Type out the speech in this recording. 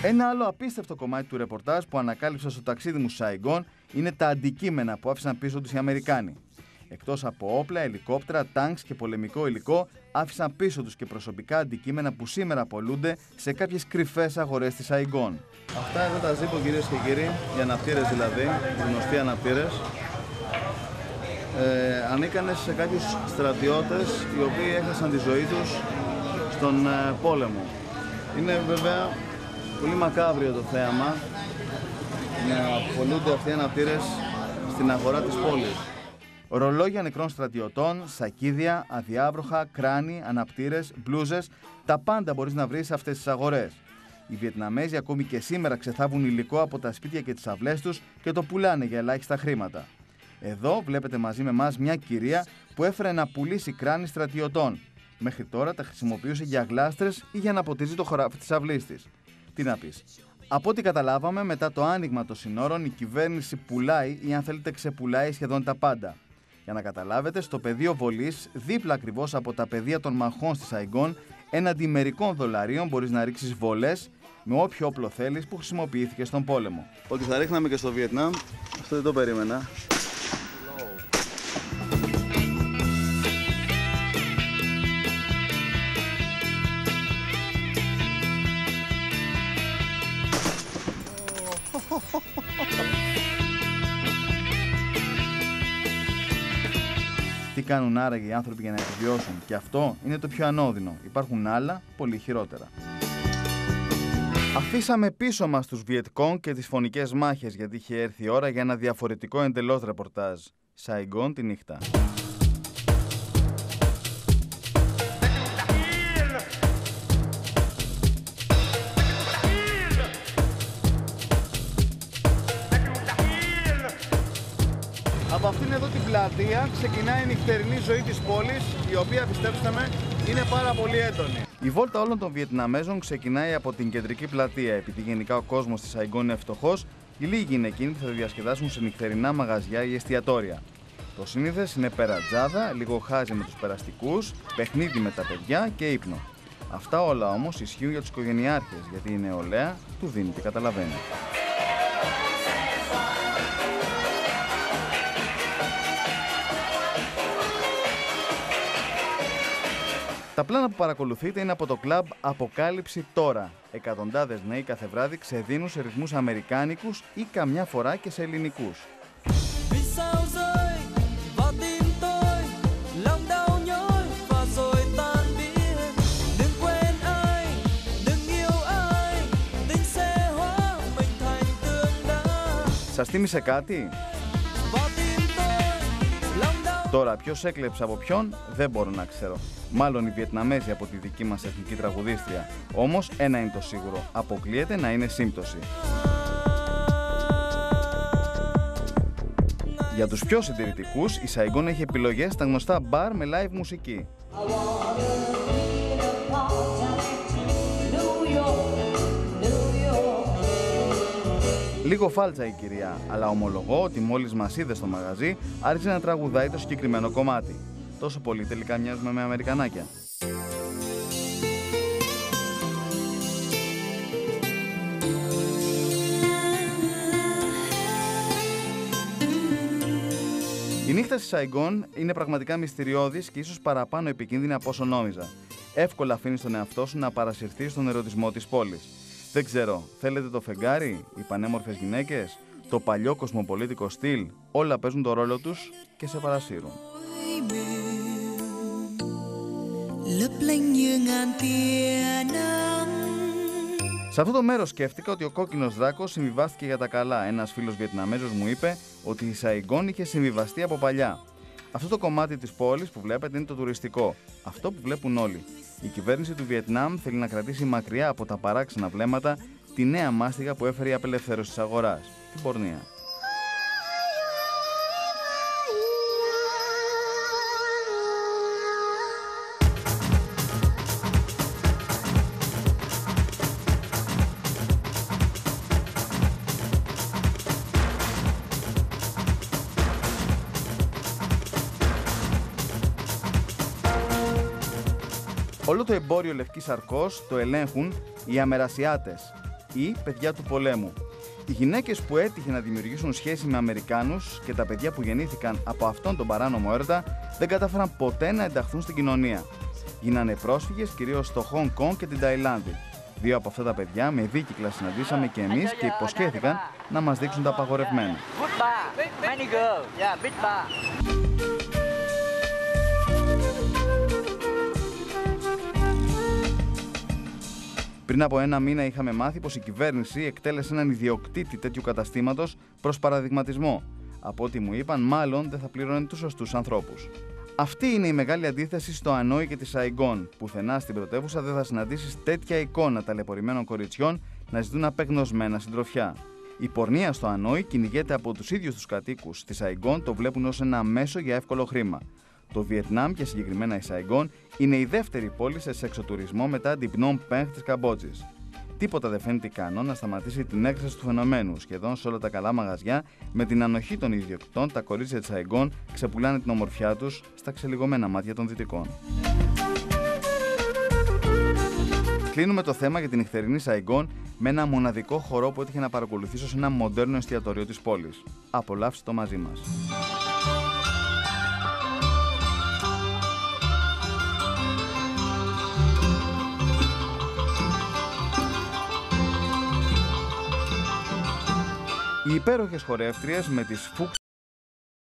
Ένα άλλο απίστευτο κομμάτι του ρεπορτάζ που ανακάλυψα στο ταξίδι μου στο Σαϊγκόν είναι τα αντικείμενα που άφησαν πίσω τους οι Αμερικάνοι. Εκτός από όπλα, ελικόπτερα, τάγκς και πολεμικό υλικό, άφησαν πίσω τους και προσωπικά αντικείμενα που σήμερα πωλούνται σε κάποιες κρυφές αγορές της Σαϊγκόν. Αυτά εδώ τα ζύπο, κυρίες και κύριοι, οι αναπτήρες δηλαδή, οι γνωστοί αναπτήρες, ανήκανε σε κάποιους στρατιώτες οι οποίοι έχασαν τη ζωή τους στον πόλεμο. Είναι βέβαια πολύ μακάβριο το θέαμα να πωλούνται αυτοί οι αναπτήρες στην αγορά της πόλης. Ρολόγια νεκρών στρατιωτών, σακίδια, αδιάβροχα, κράνη, αναπτήρες, μπλούζες, τα πάντα μπορείς να βρεις σε αυτές τις αγορές. Οι Βιετναμέζοι ακόμη και σήμερα ξεθάβουν υλικό από τα σπίτια και τις αυλές τους και το πουλάνε για ελάχιστα χρήματα. Εδώ βλέπετε μαζί με εμάς μια κυρία που έφερε να πουλήσει κράνη στρατιωτών. Μέχρι τώρα τα χρησιμοποιούσε για γλάστρες ή για να ποτίζει το χωράφι της αυλής της. Τι να πεις. Από ό,τι καταλάβαμε, μετά το άνοιγμα των συνόρων, η κυβέρνηση πουλάει ή αν θέλετε ξεπουλάει σχεδόν τα πάντα. Για να καταλάβετε, στο πεδίο βολής, δίπλα ακριβώς από τα πεδία των μαχών στη Σαϊγκόν, έναντι μερικών δολαρίων μπορείς να ρίξεις βολές με όποιο όπλο θέλεις που χρησιμοποιήθηκε στον πόλεμο. Ότι θα ρίχναμε και στο Βιετνάμ, αυτό δεν το περίμενα. Τι κάνουν άραγε οι άνθρωποι για να επιβιώσουν? Και αυτό είναι το πιο ανώδυνο. Υπάρχουν άλλα πολύ χειρότερα. Αφήσαμε πίσω μας τους Βιετκόνγκ και τις φωνικές μάχες, γιατί είχε έρθει η ώρα για ένα διαφορετικό εντελώς ρεπορτάζ. Σαϊγκόν τη νύχτα. Από αυτήν εδώ την πλατεία ξεκινάει η νυχτερινή ζωή της πόλης, η οποία, πιστέψτε με, είναι πάρα πολύ έντονη. Η βόλτα όλων των Βιετναμέζων ξεκινάει από την κεντρική πλατεία. Επειδή γενικά ο κόσμος στη Σαϊγκόν είναι φτωχός, οι λίγοι είναι εκείνοι που θα διασκεδάσουν σε νυχτερινά μαγαζιά ή εστιατόρια. Το σύνηθες είναι περατζάδα, λίγο χάζι με τους περαστικούς, παιχνίδι με τα παιδιά και ύπνο. Αυτά όλα όμως ισχύουν για τους οικογενειάρχες, γιατί η νεολαία του δίνει και καταλαβαίνει. Τα πλάνα που παρακολουθείτε είναι από το κλαμπ Αποκάλυψη Τώρα. Εκατοντάδες νέοι κάθε βράδυ ξεδίνουν σε ρυθμούς αμερικάνικους ή καμιά φορά και σε ελληνικούς. Σας θύμισε κάτι? Τώρα, ποιος έκλεψε από ποιον, δεν μπορώ να ξέρω. Μάλλον οι Βιετναμέζοι από τη δική μας εθνική τραγουδίστρια. Όμως, ένα είναι το σίγουρο. Αποκλείεται να είναι σύμπτωση. Για τους πιο συντηρητικούς, η Σαϊγκόν έχει επιλογές στα γνωστά μπαρ με live μουσική. Λίγο φάλτσα η κυρία, αλλά ομολογώ ότι μόλις μας είδε στο μαγαζί, άρχισε να τραγουδάει το συγκεκριμένο κομμάτι. Τόσο πολύ τελικά μοιάζουμε με Αμερικανάκια. Η νύχτα στη Σαϊγκόν είναι πραγματικά μυστηριώδης και ίσως παραπάνω επικίνδυνη από όσο νόμιζα. Εύκολα αφήνεις τον εαυτό σου να παρασυρθεί στον ερωτισμό της πόλης. Δεν ξέρω, θέλετε το φεγγάρι, οι πανέμορφες γυναίκες, το παλιό κοσμοπολίτικο στυλ, όλα παίζουν το ρόλο τους και σε παρασύρουν. Σε αυτό το μέρος σκέφτηκα ότι ο κόκκινος δράκος συμβιβάστηκε για τα καλά. Ένας φίλος Βιετναμέζος μου είπε ότι η Σαϊγκόν είχε συμβιβαστεί από παλιά. Αυτό το κομμάτι της πόλης που βλέπετε είναι το τουριστικό, αυτό που βλέπουν όλοι. Η κυβέρνηση του Βιετνάμ θέλει να κρατήσει μακριά από τα παράξενα βλέμματα τη νέα μάστιγα που έφερε η απελευθέρωση της αγοράς, την πορνεία. Όλο το εμπόριο λευκής αρκός το ελέγχουν οι Αμερασιάτες. ή παιδιά του πολέμου. Οι γυναίκες που έτυχε να δημιουργήσουν σχέση με Αμερικάνους και τα παιδιά που γεννήθηκαν από αυτόν τον παράνομο έρωτα δεν κατάφεραν ποτέ να ενταχθούν στην κοινωνία. Γίνανε πρόσφυγες κυρίως στο Χονγκ Κονγκ και την Ταϊλάνδη. 2 από αυτά τα παιδιά με δίκυκλα συναντήσαμε και εμείς και υποσχέθηκαν να μας δείξουν τα απαγορευμένα. Πριν από 1 μήνα είχαμε μάθει πως η κυβέρνηση εκτέλεσε έναν ιδιοκτήτη τέτοιου καταστήματος προς παραδειγματισμό. Από ό,τι μου είπαν, μάλλον δεν θα πλήρωνε τους σωστούς ανθρώπους. Αυτή είναι η μεγάλη αντίθεση στο Ανόη και τη Σαϊγκόν. Πουθενά στην πρωτεύουσα δεν θα συναντήσεις τέτοια εικόνα ταλαιπωρημένων κοριτσιών να ζητούν απεγνωσμένα συντροφιά. Η πορνεία στο Ανόη κυνηγείται από τους ίδιους τους κατοίκους. Στη Σαϊγκόν το βλέπουν ως ένα μέσο για εύκολο χρήμα. Το Βιετνάμ και συγκεκριμένα η Σαϊγκόν είναι η δεύτερη πόλη σε σεξοτουρισμό μετά την Πνόμ Πενχ της Καμπότζης. Τίποτα δεν φαίνεται ικανό να σταματήσει την έκρηξη του φαινομένου. Σχεδόν σε όλα τα καλά μαγαζιά, με την ανοχή των ιδιοκτητών, τα κορίτσια της Σαϊγκόν ξεπουλάνε την ομορφιά τους στα ξελιγωμένα μάτια των δυτικών. Κλείνουμε το θέμα για την νυχτερινή Σαϊγκόν με ένα μοναδικό χορό που έτυχε να παρακολουθήσω σε ένα μοντέρνο εστιατόριο της πόλης. Απολαύστε το μαζί μας. Οι υπέροχες χορεύτριες με τις